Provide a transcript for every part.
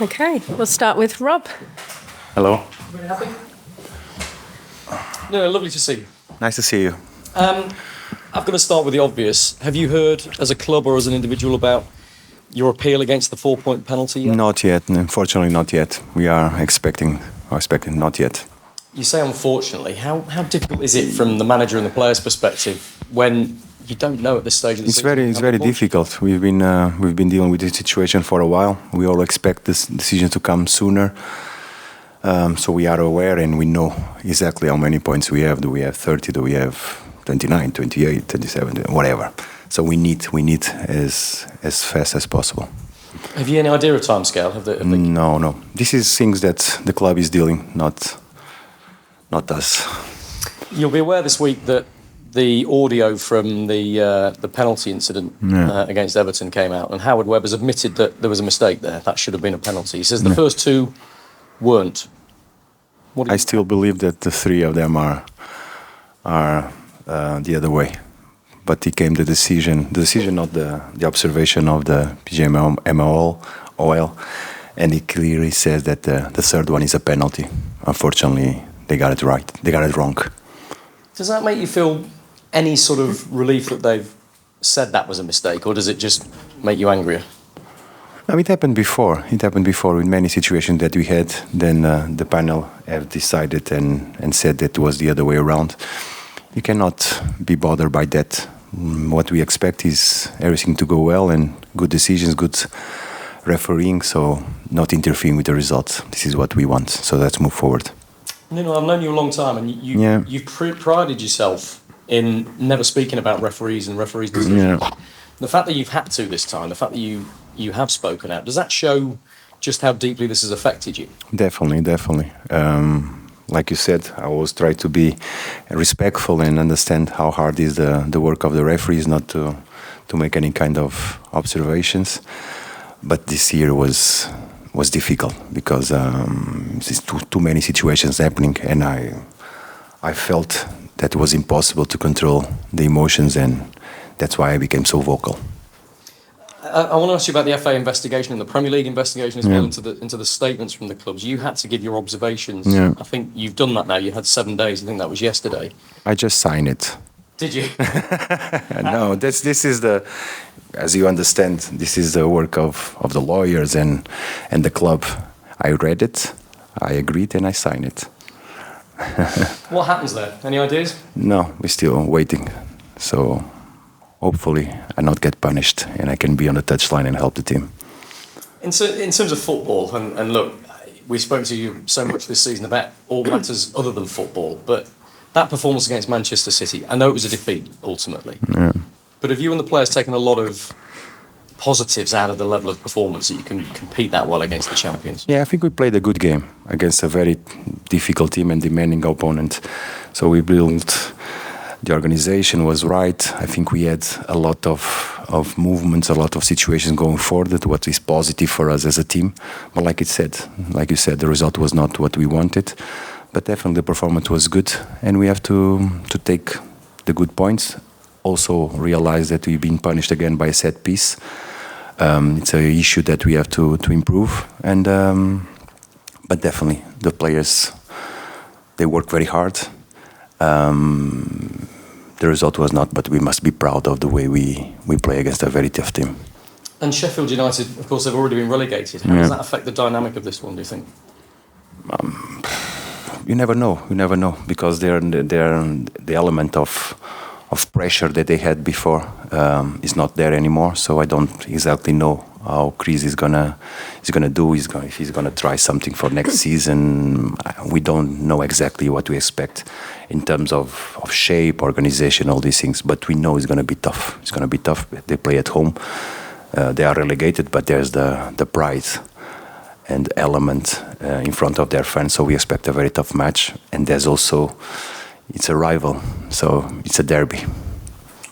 Okay, we'll start with Rob. Hello. Very happy? No, lovely to see you. Nice to see you. I've got to start with the obvious. Have you heard, as a club or as an individual, about your appeal against the 4-point penalty yet? Not yet. Unfortunately, not yet. We are expecting not yet. You say unfortunately. How difficult is it from the manager and the players' perspective when you don't know at this stage of the season? It's very difficult. We've been dealing with this situation for a while. We all expect this decision to come sooner. So we are aware and we know exactly how many points we have. Do we have 30? Do we have 29, 28, 27, whatever? So we need as fast as possible. Have you any idea of timescale? No. This is things that the club is dealing, not us. You'll be aware this week that the audio from the penalty incident against Everton came out, and Howard Webb has admitted that there was a mistake there. That should have been a penalty. He says the first two weren't. I still believe that the three of them are the other way. But he came the decision of the observation of the PGMOL, and he clearly says that the third one is a penalty. Unfortunately, they got it right. They got it wrong. Does that make you feel any sort of relief that they've said that was a mistake, or does it just make you angrier? No, it happened before. It happened before in many situations that we had. Then the panel have decided and said that it was the other way around. You cannot be bothered by that. What we expect is everything to go well and good decisions, good refereeing, so not interfering with the results. This is what we want, so let's move forward. Nuno, I've known you a long time, and you've prided yourself in never speaking about referees and referees' decisions. Yeah. The fact that you've had to this time, the fact that you have spoken out, does that show just how deeply this has affected you? Definitely. Like you said, I always try to be respectful and understand how hard is the work of the referees, not to make any kind of observations. But this year was difficult because there's too many situations happening, and I felt that it was impossible to control the emotions, and that's why I became so vocal. I want to ask you about the FA investigation and the Premier League investigation as well, into the statements from the clubs. You had to give your observations. Yeah. I think you've done that now. You had 7 days. I think that was yesterday. I just signed it. Did you? No, this is as you understand, this is the work of the lawyers and the club. I read it, I agreed, and I signed it. What happens there? Any ideas? No, we're still waiting. So hopefully I not get punished and I can be on the touchline and help the team. In terms of football, and look, we spoke to you so much this season about all matters other than football, but that performance against Manchester City, I know it was a defeat ultimately, but have you and the players taken a lot of positives out of the level of performance that you can compete that well against the champions? Yeah, I think we played a good game against a very difficult team and demanding opponent. So we built, the organization was right. I think we had a lot of movements, a lot of situations going forward, what is positive for us as a team. But like you said, the result was not what we wanted. But definitely the performance was good, and we have to take the good points. Also realize that we've been punished again by a set piece. It's an issue that we have to improve, and but definitely the players, they work very hard. The result was not, but we must be proud of the way we play against a very tough team. And Sheffield United, of course, they've already been relegated. How does that affect the dynamic of this one, do you think? You never know, because the element of pressure that they had before is not there anymore. So I don't exactly know how Chris is gonna do. If he's gonna try something for next season. We don't know exactly what we expect in terms of shape, organization, all these things. But we know it's gonna be tough. It's gonna be tough. They play at home. They are relegated, but there's the pride and element in front of their fans. So we expect a very tough match. And there's also, it's a rival, so it's a derby.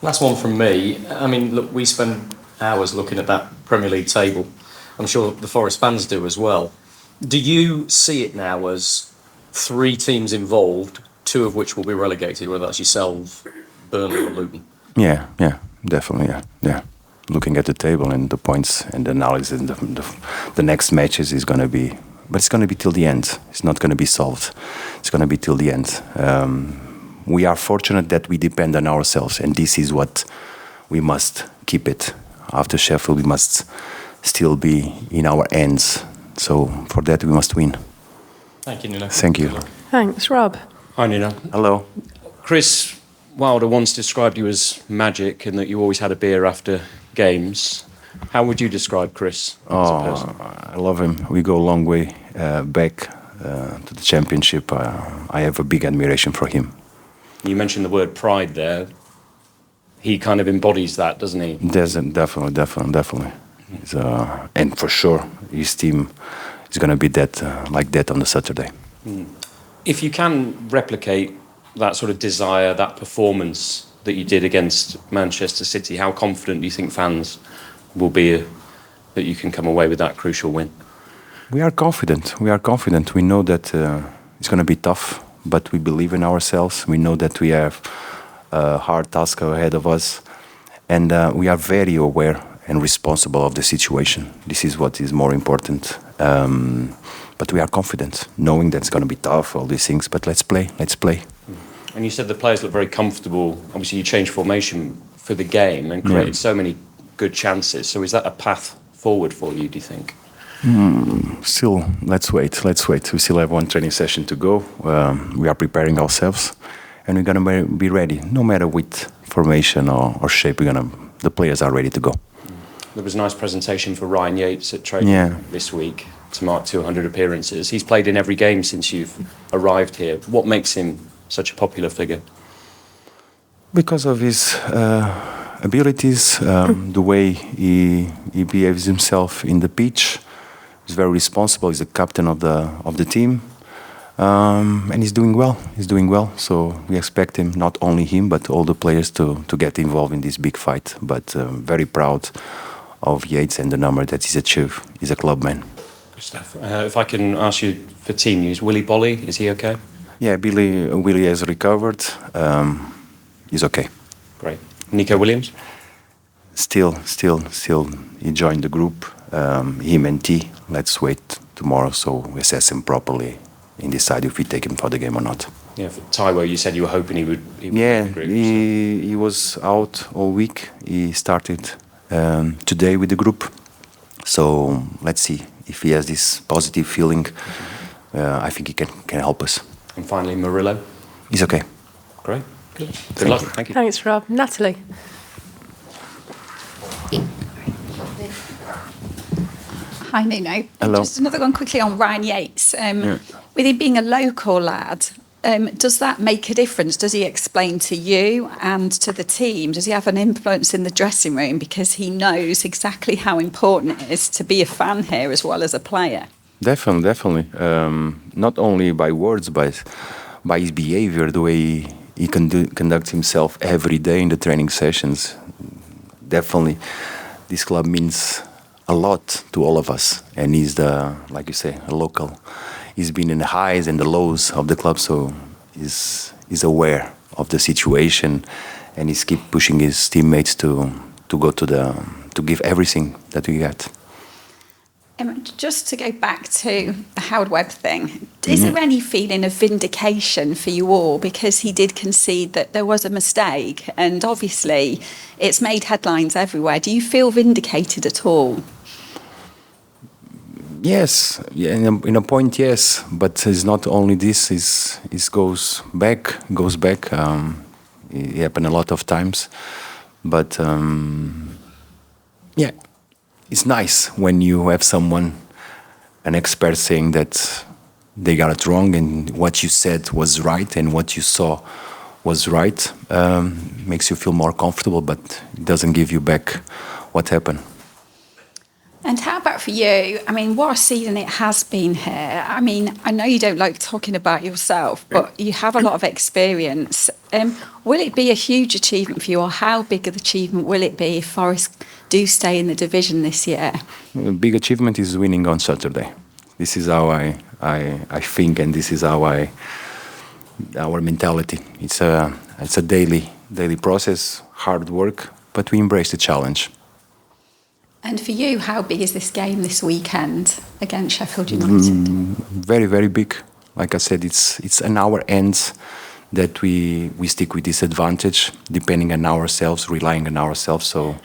Last one from me. I mean, look, we spend hours looking at that Premier League table. I'm sure the Forest fans do as well. Do you see it now as 3 teams involved, 2 of which will be relegated, whether that's yourselves, Burnley or Luton? Yeah, definitely, yeah. looking at the table and the points and the analysis and the next matches is going to be, but it's going to be till the end. It's not going to be solved. It's going to be till the end. We are fortunate that we depend on ourselves, and this is what we must keep it. After Sheffield, we must still be in our hands. So for that, we must win. Thank you, Nuno. Thank you. Thanks, Rob. Hi, Nuno. Hello. Chris Wilder once described you as magic and that you always had a beer after games. How would you describe Chris as a person? I love him. We go a long way back to the championship. I have a big admiration for him. You mentioned the word pride there. He kind of embodies that, doesn't he? Definitely. And for sure, his team is going to be like that on the Saturday. If you can replicate that sort of desire, that performance that you did against Manchester City, how confident do you think fans will be that you can come away with that crucial win? We are confident. We know that it's going to be tough, but we believe in ourselves. We know that we have a hard task ahead of us, and we are very aware and responsible of the situation. This is what is more important. But we are confident, knowing that it's going to be tough, all these things. But let's play. And you said the players look very comfortable. Obviously, you changed formation for the game and created so many good chances. So is that a path forward for you, do you think? Still, let's wait. We still have one training session to go. We are preparing ourselves, and we're going to be ready. No matter which formation or shape, the players are ready to go. There was a nice presentation for Ryan Yates at training this week to mark 200 appearances. He's played in every game since you've arrived here. What makes him such a popular figure? Because of his abilities, the way he behaves himself in the pitch. He's very responsible. He's the captain of the team, and he's doing well. So we expect him, not only him, but all the players to get involved in this big fight. But very proud of Yates and the number that he's achieved. He's a club man. Good stuff. If I can ask you for team news, Willy Bolly, is he okay? Yeah, Willy has recovered. He's okay. Great. Nico Williams? Still, he joined the group. Him and T. Let's wait tomorrow so we assess him properly and decide if we take him for the game or not. Yeah, for Taiwo, you said you were hoping he would. Yeah, he was out all week. He started today with the group. So let's see if he has this positive feeling. I think he can help us. And finally, Murillo? He's okay. Great. Good luck. Thank you. Thanks, Rob. Natalie. Hi, Nuno. Hello. Just another one quickly on Ryan Yates. With him being a local lad, does that make a difference? Does he explain to you and to the team? Does he have an influence in the dressing room because he knows exactly how important it is to be a fan here as well as a player? Definitely. Not only by words, but by his behavior, the way he conducts himself every day in the training sessions. Definitely, this club means a lot to all of us, and he's like you say, a local. He's been in the highs and the lows of the club, so he's aware of the situation, and he's keep pushing his teammates to go to give everything that we got. Just to go back to the Howard Webb thing, is there any feeling of vindication for you all? Because he did concede that there was a mistake, and obviously it's made headlines everywhere. Do you feel vindicated at all? Yes, yeah, in a point, yes. But it's not only this. It goes back. It happened a lot of times. But yeah, it's nice when you have an expert saying that they got it wrong and what you said was right and what you saw was right. Makes you feel more comfortable, but it doesn't give you back what happened. And how about for you? I mean, what a season it has been here. I mean, I know you don't like talking about yourself, but you have a lot of experience. Will it be a huge achievement for you, or how big an achievement will it be if Forest do stay in the division this year? A big achievement is winning on Saturday. This is how I think, and this is how our mentality. It's a daily process, hard work, but we embrace the challenge. And for you, how big is this game this weekend against Sheffield United? Very, very big. Like I said, it's an our ends that we stick with this advantage, depending on ourselves, relying on ourselves. So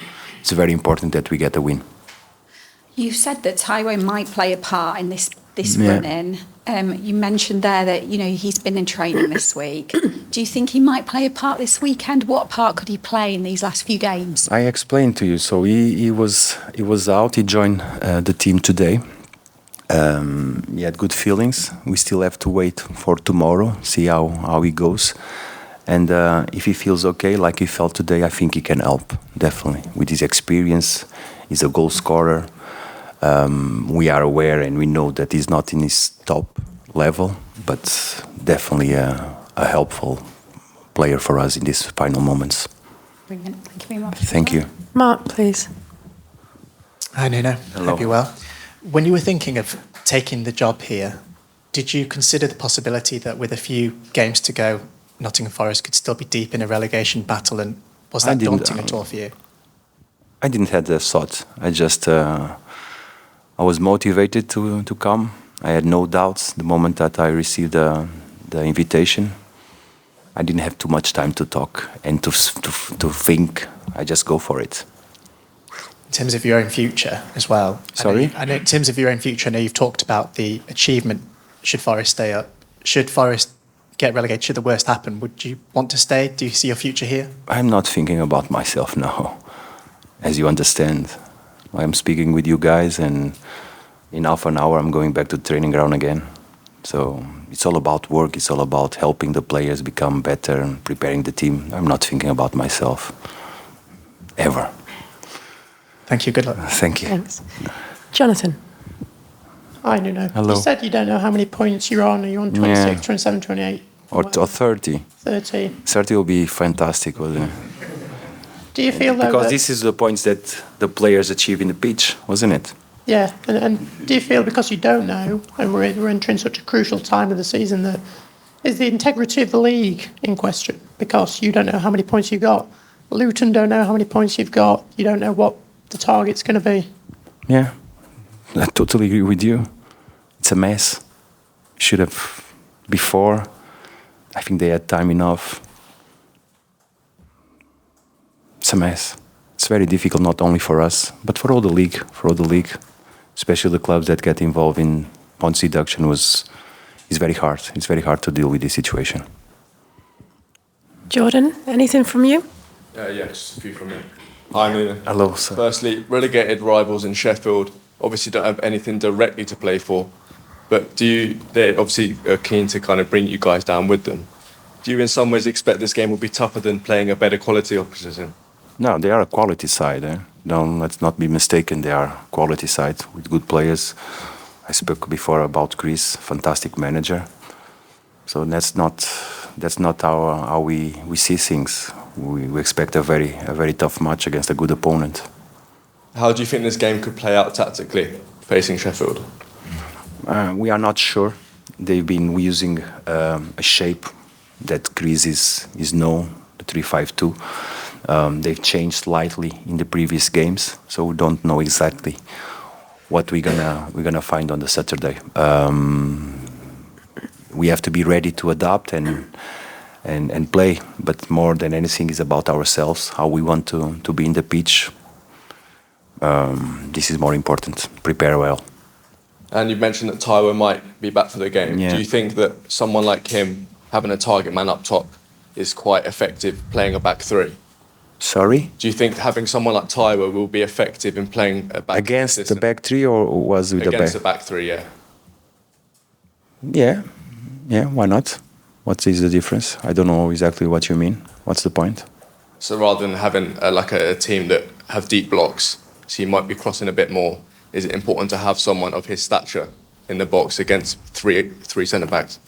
it's very important that we get a win. You said that Taiwo might play a part in this run-in. You mentioned there that he's been in training this week. Do you think he might play a part this weekend? What part could he play in these last few games? I explained to you. So he was out. He joined the team today. He had good feelings. We still have to wait for tomorrow, see how he goes. And if he feels okay, like he felt today, I think he can help, definitely. With his experience, he's a goal scorer. We are aware and we know that he's not in his top level, but definitely a helpful player for us in these final moments. Brilliant. Thank you very much. Thank you. Mark, please. Hi, Nuno. Hello. Hope you're well. When you were thinking of taking the job here, did you consider the possibility that with a few games to go, Nottingham Forest could still be deep in a relegation battle? And was that daunting at all for you? I didn't have that thought. I was motivated to come. I had no doubts the moment that I received the invitation. I didn't have too much time to talk and to think. I just go for it. In terms of your own future as well. Sorry? I know in terms of your own future, I know you've talked about the achievement should Forest stay up. Should Forest get relegated, should the worst happen, would you want to stay? Do you see your future here? I'm not thinking about myself now. As you understand, I'm speaking with you guys, and in half an hour I'm going back to the training ground again. So it's all about work, it's all about helping the players become better and preparing the team. I'm not thinking about myself, ever. Thank you, good luck. Thank you. Thanks. Jonathan. Hi, Nuno. Hello. You said you don't know how many points you're on. Are you on 26, 27, 28? Or 30. 30. 30 will be fantastic, wasn't it? Do you feel though Because that, this is the points that the players achieve in the pitch, wasn't it? yeah, and do you feel because you don't know, and we're entering such a crucial time of the season, that is the integrity of the league in question? Because you don't know how many points you got. Luton don't know how many points you've got. You don't know what the target's going to be. Yeah, I totally agree with you. It's a mess. Should have before. I think they had time enough. It's a mess. It's very difficult, not only for us, but for all the league, especially the clubs that get involved in points deduction. It's very hard. It's very hard to deal with this situation. Jordan, anything from you? Yes, a few from me. Hi, Nuno. Hello, sir. Firstly, relegated rivals in Sheffield obviously don't have anything directly to play for, but they obviously are keen to kind of bring you guys down with them. Do you in some ways expect this game will be tougher than playing a better quality opposition? No, they are a quality side. Let's not be mistaken. They are a quality side with good players. I spoke before about Chris, fantastic manager. So that's not how we see things. We expect a very tough match against a good opponent. How do you think this game could play out tactically, facing Sheffield? We are not sure. They've been using a shape that Chris is known, the 3-5-2. They've changed slightly in the previous games, so we don't know exactly what we're gonna find on the Saturday. We have to be ready to adapt and play, but more than anything is about ourselves, how we want to be in the pitch. This is more important. Prepare well. And you mentioned that Taiwo might be back for the game. Yeah. Do you think that someone like him, having a target man up top, is quite effective playing a back three? Sorry? Do you think having someone like Taiwo will be effective in playing a back Against system? the back three, or was with Against the the back? back three, yeah. Yeah, why not? What is the difference? I don't know exactly what you mean. What's the point? So rather than having a team that have deep blocks, so you might be crossing a bit more, is it important to have someone of his stature in the box against three centre-backs?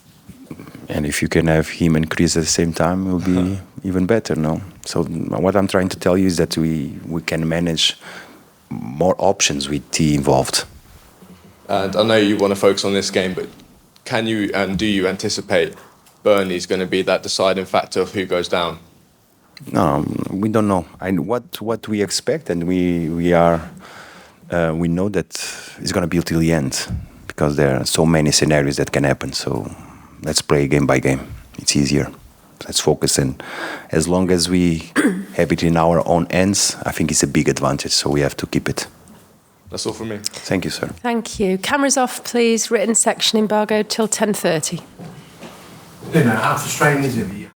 And if you can have him and Chris at the same time, it will be even better, no? So what I'm trying to tell you is that we can manage more options with T involved. And I know you want to focus on this game, but can you and do you anticipate Burnley's going to be that deciding factor of who goes down? No, we don't know. What we expect, and we are we know that it's going to be till the end because there are so many scenarios that can happen. So let's play game by game. It's easier. Let's focus, and as long as we have it in our own hands, I think it's a big advantage. So we have to keep it. That's all from me. Thank you, sir. Thank you. Cameras off, please. Written section embargo till 10:30. You know, how frustrating is it?